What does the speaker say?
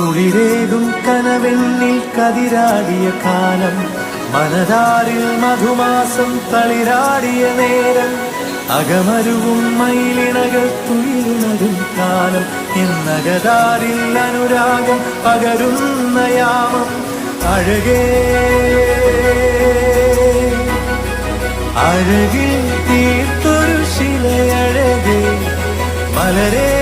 കുളിരേകും കനവെണ്ണിൽ കതിരാടിയ കാലം, മനതാരിൽ മധുമാസം തളിരാടിയ നേരം, അകമരുവും മയിലിണകൾ തുയിലുണരും കാലം, എന്നകതാരിൽ അനുരാഗം പകരുന്ന യാമം. അഴകേ അഴകിൽ തീർത്തൊരു ശിലയഴകേ, മലരേ